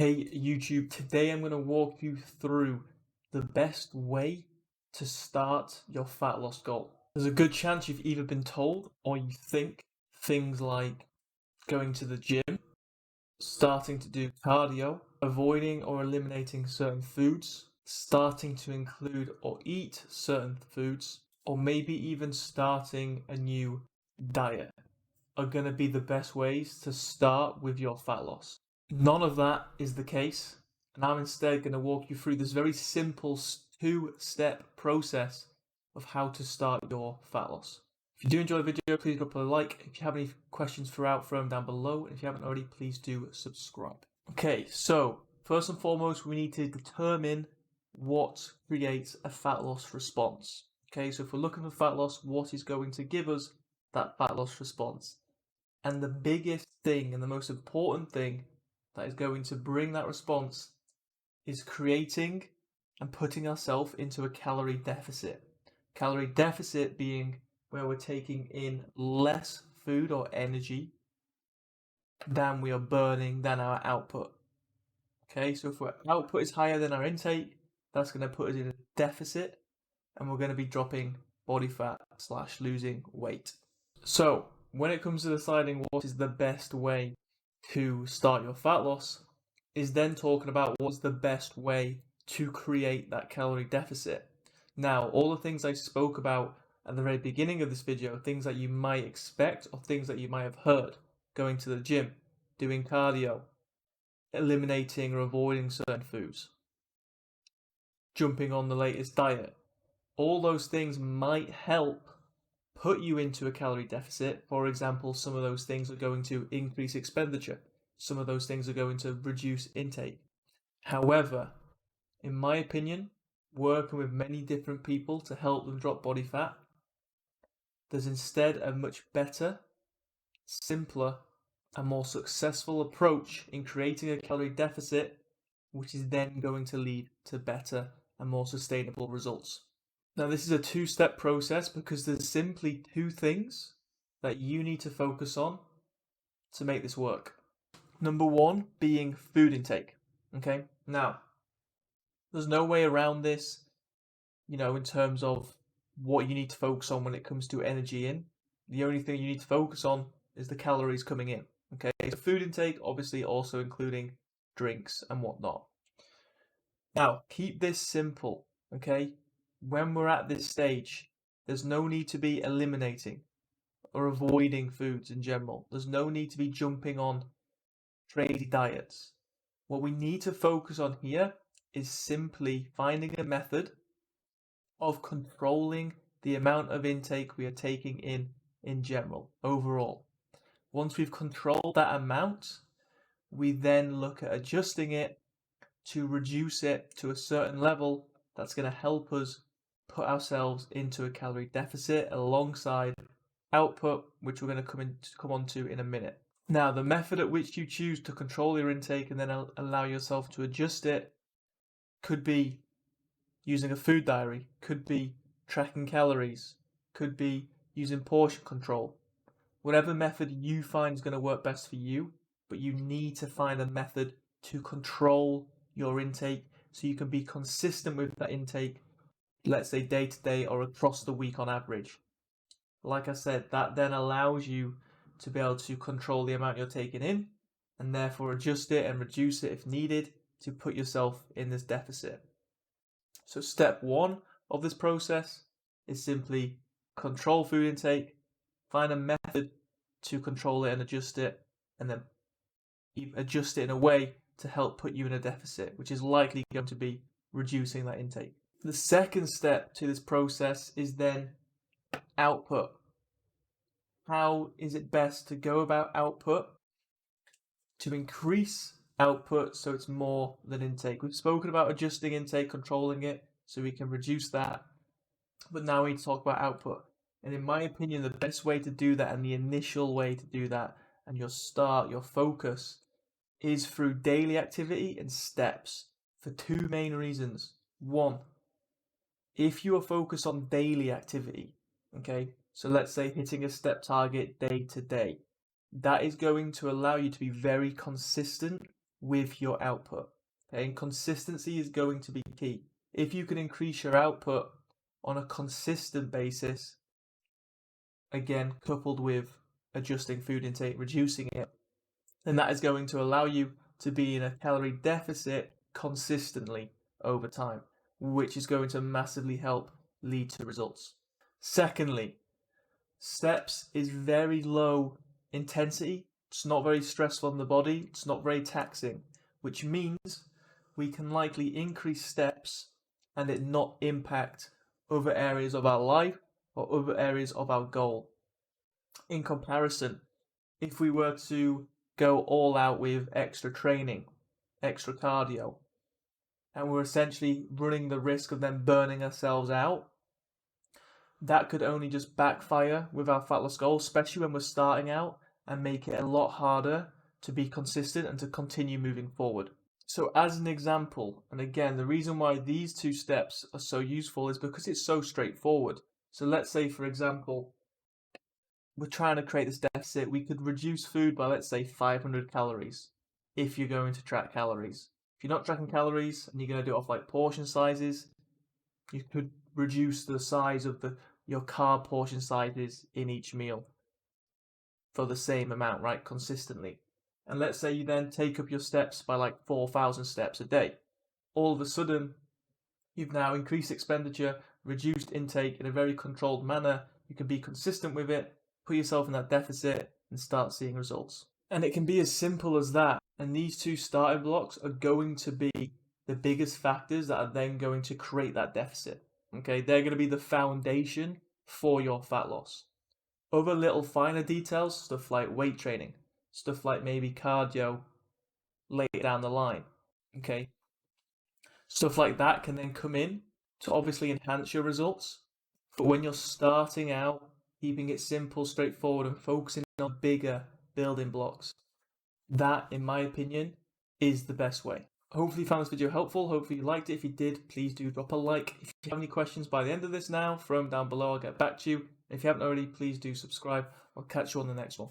Hey YouTube, today I'm going to walk you through the best way to start your fat loss goal. There's a good chance you've either been told or you think things like going to the gym, starting to do cardio, avoiding or eliminating certain foods, starting to include or eat certain foods, or maybe even starting a new diet are going to be the best ways to start with your fat loss. None of that is the case, and I'm instead going to walk you through this very simple two-step process of how to start your fat loss. If you do enjoy the video, please drop a like. If you have any questions throughout, throw them down below. And if you haven't already, please do subscribe. Okay, so first and foremost, we need to determine what creates a fat loss response. Okay, so if we're looking for fat loss, what is going to give us that fat loss response? And the biggest thing and the most important thing that is going to bring that response is creating and putting ourselves into a calorie deficit. Calorie deficit being where we're taking in less food or energy than we are burning than our output. Okay, so if our output is higher than our intake, that's going to put us in a deficit and we're going to be dropping body fat / losing weight. So when it comes to deciding what is the best way to start your fat loss, is then talking about what's the best way to create that calorie deficit. Now, all the things I spoke about at the very beginning of this video, things that you might expect or things that you might have heard, going to the gym, doing cardio, eliminating or avoiding certain foods, jumping on the latest diet, all those things might help put you into a calorie deficit. For example, some of those things are going to increase expenditure. Some of those things are going to reduce intake. However, in my opinion, working with many different people to help them drop body fat, there's instead a much better, simpler, and more successful approach in creating a calorie deficit, which is then going to lead to better and more sustainable results. Now, this is a two-step process because there's simply two things that you need to focus on to make this work. Number one being food intake. Okay, now there's no way around this, in terms of what you need to focus on when it comes to energy in. The only thing you need to focus on is the calories coming in. Okay, so food intake, obviously also including drinks and whatnot. Now, keep this simple, okay? When we're at this stage, there's no need to be eliminating or avoiding foods in general. There's no need to be jumping on crazy diets. What we need to focus on here is simply finding a method of controlling the amount of intake we are taking in general, overall. Once we've controlled that amount, we then look at adjusting it to reduce it to a certain level that's going to help us put ourselves into a calorie deficit alongside output, which we're going to come on to in a minute. Now, the method at which you choose to control your intake and then allow yourself to adjust it could be using a food diary, could be tracking calories, could be using portion control. Whatever method you find is going to work best for you, but you need to find a method to control your intake so you can be consistent with that intake, let's say day to day or across the week on average. Like I said, that then allows you to be able to control the amount you're taking in and therefore adjust it and reduce it if needed to put yourself in this deficit. So step one of this process is simply control food intake, find a method to control it and adjust it, and then adjust it in a way to help put you in a deficit, which is likely going to be reducing that intake. The second step to this process is then output. How is it best to go about output to increase output so it's more than intake? We've spoken about adjusting intake, controlling it so we can reduce that, but now we need to talk about output. And in my opinion, the best way to do that and the initial way to do that and your focus is through daily activity and steps for two main reasons. One, if you are focused on daily activity, okay, so let's say hitting a step target day to day, that is going to allow you to be very consistent with your output. Okay? And consistency is going to be key. If you can increase your output on a consistent basis, again, coupled with adjusting food intake, reducing it, then that is going to allow you to be in a calorie deficit consistently over time, which is going to massively help lead to results. Secondly, steps is very low intensity. It's not very stressful on the body. It's not very taxing, which means we can likely increase steps and it not impact other areas of our life or other areas of our goal. In comparison, if we were to go all out with extra training, extra cardio, and we're essentially running the risk of then burning ourselves out, that could only just backfire with our fat loss goal, especially when we're starting out, and make it a lot harder to be consistent and to continue moving forward. So as an example, and again, the reason why these two steps are so useful is because it's so straightforward. So let's say, for example, we're trying to create this deficit. We could reduce food by, let's say, 500 calories if you're going to track calories. If you're not tracking calories and you're going to do it off like portion sizes, you could reduce the size of your carb portion sizes in each meal for the same amount, right, consistently. And let's say you then take up your steps by like 4,000 steps a day. All of a sudden, you've now increased expenditure, reduced intake in a very controlled manner. You can be consistent with it, put yourself in that deficit, and start seeing results. And it can be as simple as that. And these two starting blocks are going to be the biggest factors that are then going to create that deficit. Okay, they're going to be the foundation for your fat loss. Other little finer details, stuff like weight training, stuff like maybe cardio later down the line. Okay, stuff like that can then come in to obviously enhance your results. But when you're starting out, keeping it simple, straightforward, and focusing on bigger building blocks, that, in my opinion, is the best way. Hopefully you found this video helpful. Hopefully you liked it. If you did, please do drop a like. If you have any questions by the end of this now, throw them down below. I'll get back to you. If you haven't already, please do subscribe. I'll catch you on the next one.